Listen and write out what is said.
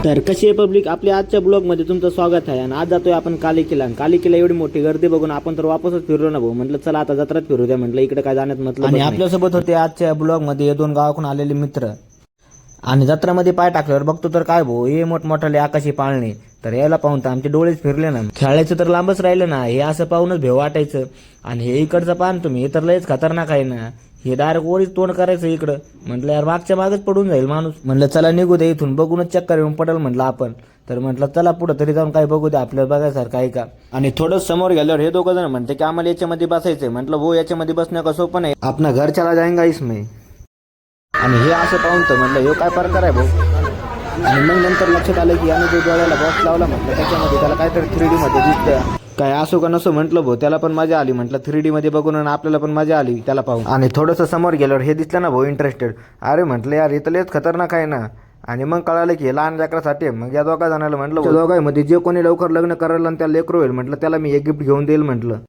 तर कशी आहे पब्लिक, आपल्या आजच्या ब्लॉगमध्ये तुमचं स्वागत आहे. आणि आज जातोय आपण कालिकेला. आणि कालिकेला एवढी मोठी गर्दी बघून आपण तर वापसच फिरलो ना भाऊ. म्हटलं चला आता जत्रात फिरू द्या, म्हटलं इकडे काय जाण्यात मतलब. आणि आपल्यासोबत होते आजच्या ब्लॉगमध्ये 2 गावाकडून आलेले मित्र. आणि जत्रामध्ये पाय टाकल्यावर बघतो तर काय भाऊ, हे मोठमोठाले आकाशी पाळणे. तर याला पाहून तर आमचे डोळेच फिरले ना. खेळायचं तर लांबच राहिलं ना, हे असं पाहूनच भेव वाटायचं. आणि हे इकडचं पान तुम्ही, हे तर लयच खतरनाक आहे ना. हे डायरेक्ट वरीच तोंड करायचं इकडं. म्हटलं यार मागच्या मागच पडून जाईल माणूस. म्हटलं चला निघू दे इथून, बघूनच चक्कर येऊन पडेल म्हटलं आपण. तर म्हटलं चला पुढं तरी जाऊन काय बघू दे, आपल्याला बघायसारखं आहे का. आणि थोडं समोर गेल्यावर हे दोघं जण म्हणते की आम्हाला याच्यामध्ये बसायचंय. म्हटलं भाऊ याच्यामध्ये बसणं का सोपं नाही, आपला घर चला जाएंगा इसमें. आणि हे असं पाहून तर म्हटलं हे काय प्रकार आहे भाऊ. आणि मग नंतर लक्षात आलं की याने जो डोळ्याला बॉक्स लावला म्हटलं त्याच्यामध्ये त्याला काहीतरी 3D मध्ये दिसतं. काय असो का नसो म्हटलं भाऊ, त्याला पण मजा आली. म्हटलं 3D मध्ये बघून आणि आपल्याला पण मजा आली त्याला पाहून. आणि थोडंसं समोर गेल्यावर हे दिसलं ना भाऊ इंटरेस्टेड. अरे म्हटलं यार इथं लयच खतरनाक आहे ना. आणि मग कळालं की हे लहान लेकरासाठी. मग या दोघा जणाला म्हटलं दोघांमध्ये जे कोणी लवकर लग्न करायला आणि त्याला लेकरू होईल म्हटलं त्याला मी एक गिफ्ट घेऊन देईल म्हटलं.